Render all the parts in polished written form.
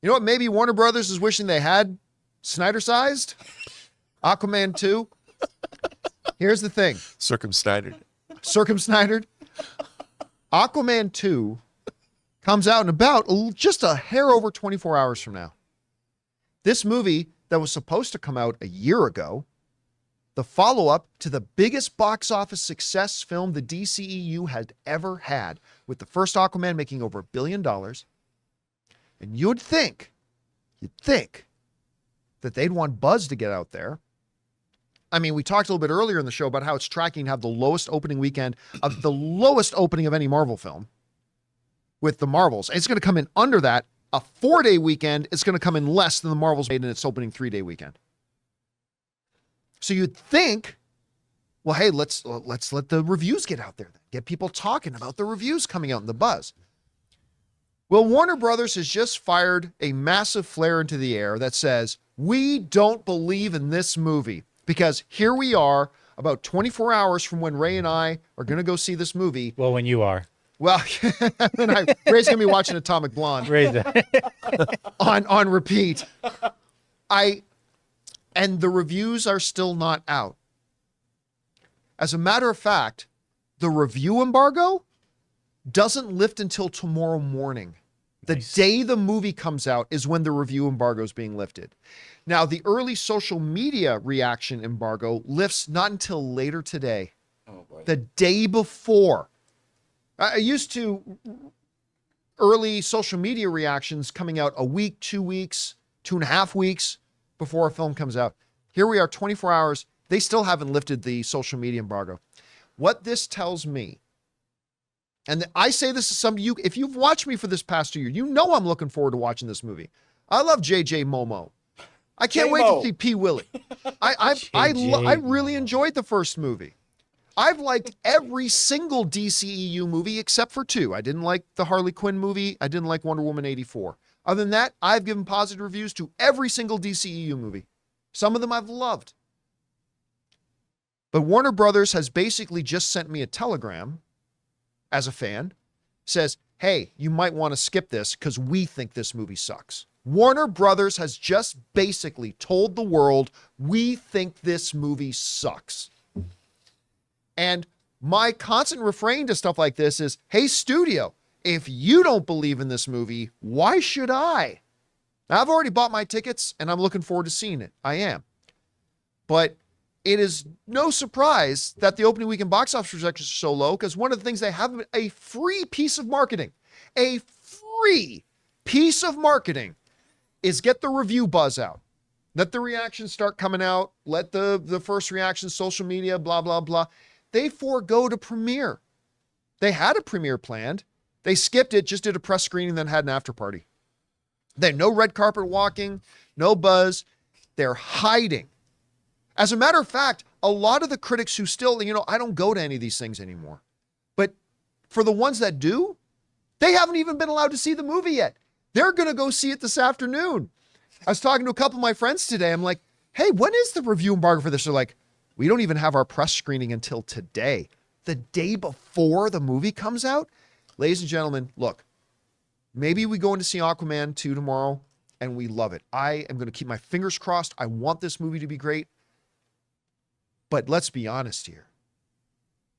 You know what maybe Warner Brothers is wishing they had Snyder-sized? Aquaman 2. Here's the thing. Circumsnidered. Aquaman 2 comes out in about just a hair over 24 hours from now. This movie that was supposed to come out a year ago, the follow-up to the biggest box office success film the DCEU had ever had, with the first Aquaman making over $1 billion. And you'd think that they'd want buzz to get out there. I mean, we talked a little bit earlier in the show about how it's tracking to have the lowest opening weekend of the lowest opening of any Marvel film with the Marvels. It's going to come in under that. A 4-day weekend, it's going to come in less than the Marvels made in its opening 3-day weekend. So you'd think, well, hey, let's let the reviews get out there. Get people talking about the reviews coming out in the buzz. Well, Warner Brothers has just fired a massive flare into the air that says, we don't believe in this movie, because here we are about 24 hours from when Ray and I are going to go see this movie. Well, when you are. Well, Ray's going to be watching Atomic Blonde on repeat. And the reviews are still not out. As a matter of fact, the review embargo doesn't lift until tomorrow morning. The day the movie comes out is when the review embargo is being lifted. Now, the early social media reaction embargo lifts not until later today. Oh, boy. The day before. I used to early social media reactions coming out a week, 2 weeks, 2.5 weeks before a film comes out. Here we are, 24 hours. They still haven't lifted the social media embargo. What this tells me, and I say this to some of you, if you've watched me for this past 2 years, you know I'm looking forward to watching this movie. I love JJ Momoa. I can't wait to see P. Willie. I really enjoyed the first movie. I've liked every single DCEU movie except for 2. I didn't like the Harley Quinn movie. I didn't like Wonder Woman 84. Other than that, I've given positive reviews to every single DCEU movie. Some of them I've loved. But Warner Brothers has basically just sent me a telegram as a fan, says, hey, you might want to skip this because we think this movie sucks. Warner Brothers has just basically told the world, we think this movie sucks. And my constant refrain to stuff like this is, hey, studio, if you don't believe in this movie, why should I? Now, I've already bought my tickets and I'm looking forward to seeing it. I am. But it is no surprise that the opening weekend box office projections are so low, because one of the things they have, a free piece of marketing, is get the review buzz out. Let the reactions start coming out. Let the first reactions, social media, blah, blah, blah. They forego to premiere. They had a premiere planned. They skipped it, just did a press screening, then had an after party. They had no red carpet walking, no buzz. They're hiding. As a matter of fact, a lot of the critics who still, I don't go to any of these things anymore. But for the ones that do, they haven't even been allowed to see the movie yet. They're going to go see it this afternoon. I was talking to a couple of my friends today. I'm like, hey, when is the review embargo for this? They're like, we don't even have our press screening until today, the day before the movie comes out. Ladies and gentlemen, look, maybe we go in to see Aquaman 2 tomorrow and we love it. I am going to keep my fingers crossed. I want this movie to be great. But let's be honest here.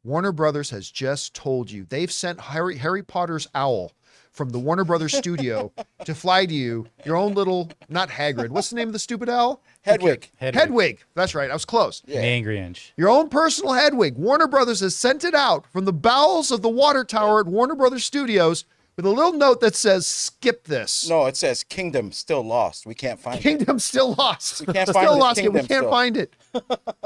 Warner Brothers has just told you, they've sent Harry Potter's owl from the Warner Brothers studio to fly to you, your own little, not Hagrid. What's the name of the stupid owl? Hedwig. Hedwig. That's right. I was close. Yeah. Angry Inch. Your own personal Hedwig. Warner Brothers has sent it out from the bowels of the water tower at Warner Brothers Studios with a little note that says, skip this. No, it says Kingdom still lost. We can't find it. Kingdom still lost. We can't still find lost it. We can't find it.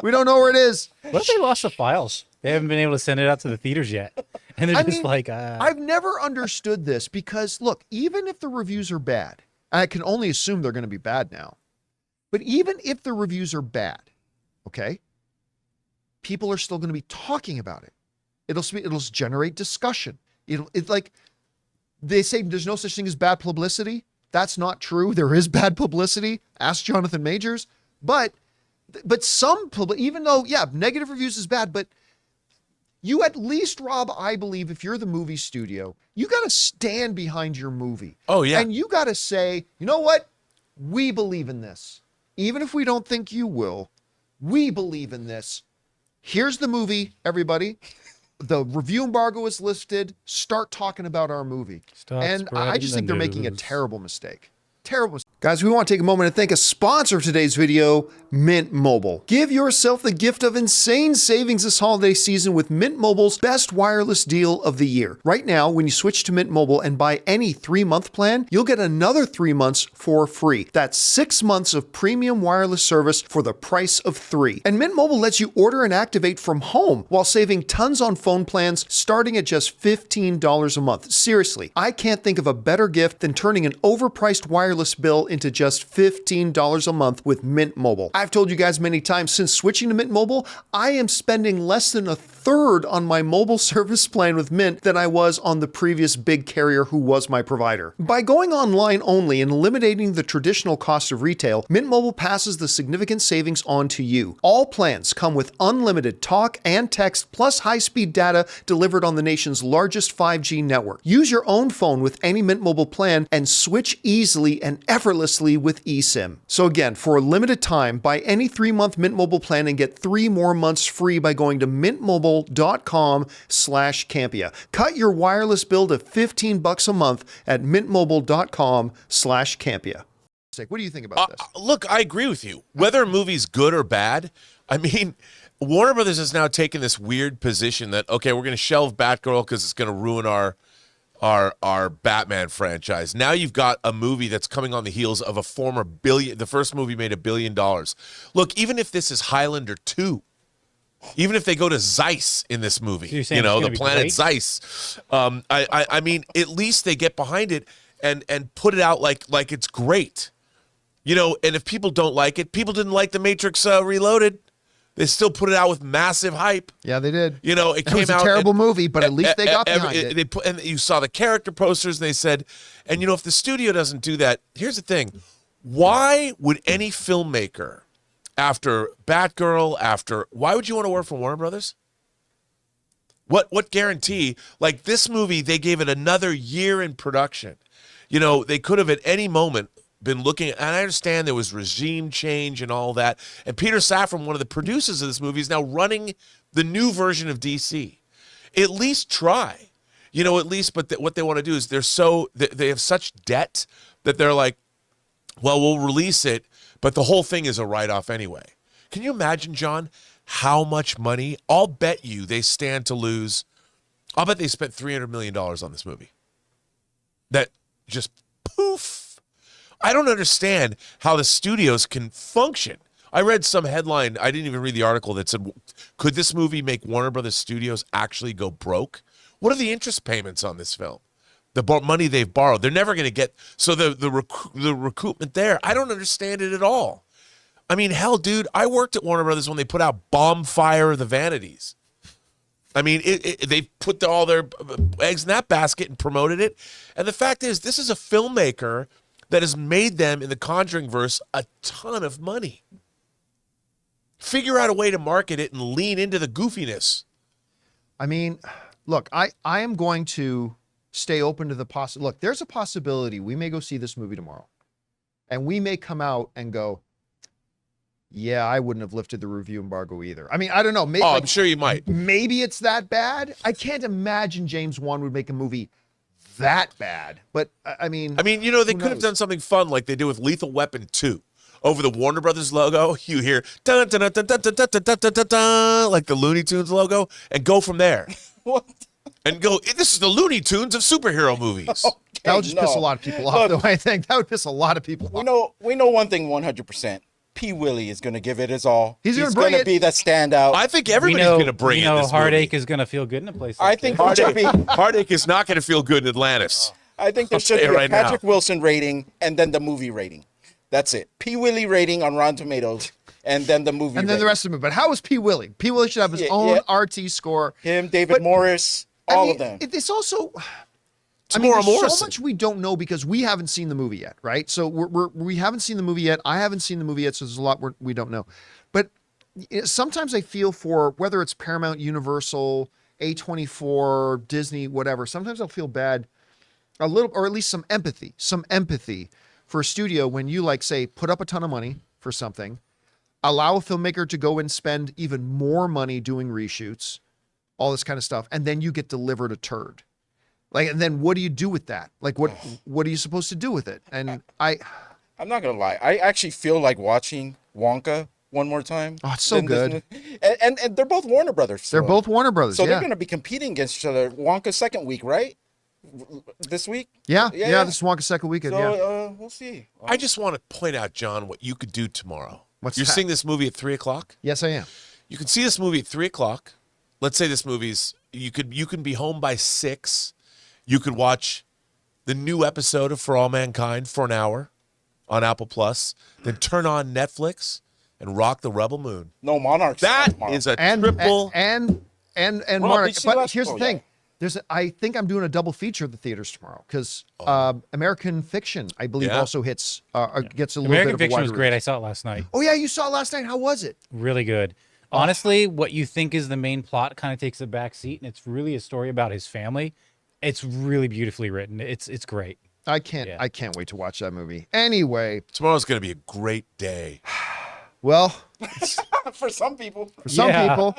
We don't know where it is. What if they lost the files? They haven't been able to send it out to the theaters yet. And they're I've never understood this, because look, even if the reviews are bad, I can only assume they're going to be bad now, but even if the reviews are bad, okay, people are still going to be talking about it. It'll generate discussion. It's like they say there's no such thing as bad publicity. That's not true. There is bad publicity. Ask Jonathan Majors. But some public, even though, yeah, negative reviews is bad, but you at least, Rob, I believe if you're the movie studio, you got to stand behind your movie. Oh, yeah. And you got to say, you know what? We believe in this. Even if we don't think you will, we believe in this. Here's the movie, everybody. The review embargo is listed. Start talking about our movie. And I just think they're making a terrible mistake. Terrible mistake. Guys, we want to take a moment and thank a sponsor of today's video, Mint Mobile. Give yourself the gift of insane savings this holiday season with Mint Mobile's best wireless deal of the year. Right now, when you switch to Mint Mobile and buy any 3-month plan, you'll get another 3 months for free. That's 6 months of premium wireless service for the price of 3. And Mint Mobile lets you order and activate from home while saving tons on phone plans starting at just $15 a month. Seriously, I can't think of a better gift than turning an overpriced wireless bill into just $15 a month with Mint Mobile. I've told you guys many times, since switching to Mint Mobile, I am spending less than a third on my mobile service plan with Mint than I was on the previous big carrier who was my provider. By going online only and eliminating the traditional cost of retail, Mint Mobile passes the significant savings on to you. All plans come with unlimited talk and text plus high-speed data delivered on the nation's largest 5G network. Use your own phone with any Mint Mobile plan and switch easily and effortlessly with eSIM. So again, for a limited time, buy any 3-month Mint Mobile plan and get 3 more months free by going to mintmobile.com/Campea. Cut your wireless bill to $15 a month at mintmobile.com/Campea. What do you think about this? Look, I agree with you. Whether a movie's good or bad, I mean, Warner Brothers has now taken this weird position that, okay, we're going to shelve Batgirl because it's going to ruin our Batman franchise. Now you've got a movie that's coming on the heels of a former billion. The first movie made $1 billion. Look, even if this is Highlander 2, even if they go to Zeiss in this movie, So the planet Zeiss, I mean, at least they get behind it and put it out like it's great. And if people don't like it, people didn't like The Matrix Reloaded. They still put it out with massive hype. Yeah, they did. It came was a out terrible movie, but at least they got behind it. And you saw the character posters, and they said, and if the studio doesn't do that, here's the thing: why would any filmmaker, after Batgirl, why would you want to work for Warner Brothers? What guarantee? Like this movie, they gave it another year in production. They could have at any moment been looking, and I understand there was regime change and all that. And Peter Safran, one of the producers of this movie, is now running the new version of DC. At least try, but what they want to do is they have such debt that they're like, well, we'll release it, but the whole thing is a write-off anyway. Can you imagine, John, how much money? I'll bet you they stand to lose. I'll bet they spent $300 million on this movie. That just poof. I don't understand how the studios can function. I read some headline. I didn't even read the article that said, could this movie make Warner Brothers Studios actually go broke? What are the interest payments on this film? The money they've borrowed. They're never going to get. So the recoupment there, I don't understand it at all. I mean, hell, dude, I worked at Warner Brothers when they put out Bombfire of the Vanities. I mean, they put all their eggs in that basket and promoted it. And the fact is, this is a filmmaker that has made them, in the Conjuring verse, a ton of money. Figure out a way to market it and lean into the goofiness. I mean, look, I am going to stay open to the possibility. Look, there's a possibility we may go see this movie tomorrow. And we may come out and go, yeah, I wouldn't have lifted the review embargo either. I mean, I don't know. Maybe, I'm sure you might. Maybe it's that bad. I can't imagine James Wan would make a movie that bad. But I mean, they could have done something fun like they did with Lethal Weapon 2. Over the Warner Brothers logo, you hear dun, dun, dun, dun, dun, dun, dun, dun, dun, dun, dun, like the Looney Tunes logo, and go from there. What? And go, this is the Looney Tunes of superhero movies. Okay, that would just piss a lot of people off, though, I think. That would piss a lot of people off. We know one thing 100%. P. Willie is going to give it his all. He's going to be that standout. I think everybody's going to bring it. This Heartache movie is going to feel good in a place like I think Heartache is not going to feel good in Atlantis. I think there should be a Patrick Wilson rating and then the movie rating. That's it. P. Willie rating on Rotten Tomatoes and then the movie and then the rest of the movie. But how is P. Willie? P. Willie should have his own RT score. Him, David Morris, all of them. It's also... Maura there's Morrison. so much we don't know because we haven't seen the movie yet, right? So we haven't seen the movie yet. I haven't seen the movie yet, so there's a lot we don't know. But sometimes I feel for whether it's Paramount, Universal, A24, Disney, whatever, sometimes I'll feel bad a little, or at least some empathy for a studio when you like say put up a ton of money for something, allow a filmmaker to go and spend even more money doing reshoots, all this kind of stuff, and then you get delivered a turd. Like, and then what do you do with that? Like, what are you supposed to do with it? And I'm not gonna lie, I actually feel like watching Wonka one more time. Oh, it's so good. And they're both Warner Brothers. They're both Warner Brothers. So yeah. they're gonna be competing against each other. Wonka's second week, right? This week? Yeah. This is Wonka's second weekend. So we'll see. I just want to point out, John, what you could do tomorrow. What's You're that? seeing this movie at 3:00? Yes, I am. You can see this movie at 3:00. Let's say this movie's you can be home by 6. You could watch the new episode of For All Mankind for an hour on Apple Plus. Then turn on Netflix and rock the Rebel Moon. No, Monarchs. That tomorrow. is a And triple. and Rob, Mark. did you see But last- here's the oh, thing. yeah. I think I'm doing a double feature at the theaters tomorrow because American Fiction, I believe, Yeah. also gets a little bit American of a Fiction was wider great. I release. saw it last night. Oh yeah, you saw it last night. How was it? Really good. Honestly, what you think is the main plot kind of takes a back seat, and it's really a story about his family. It's really beautifully written. It's great. I can't wait to watch that movie. Anyway, Tomorrow's going to be a great day. well, For some people. for some Yeah. people,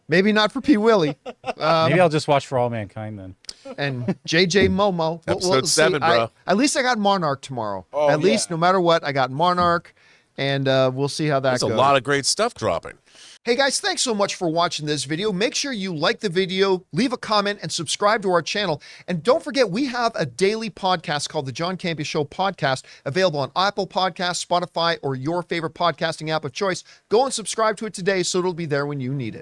maybe not for P. Willie Maybe I'll just watch For All Mankind then. and JJ Momo. Episode 7, bro. At least I got Monarch tomorrow. Oh, at least, yeah. no matter what, I got Monarch, and we'll see how that There's goes. a lot of great stuff dropping. Hey guys, thanks so much for watching this video. Make sure you like the video, leave a comment, and subscribe to our channel. And don't forget, we have a daily podcast called the John Campea Show podcast, available on Apple Podcasts, Spotify, or your favorite podcasting app of choice. Go and subscribe to it today so it'll be there when you need it.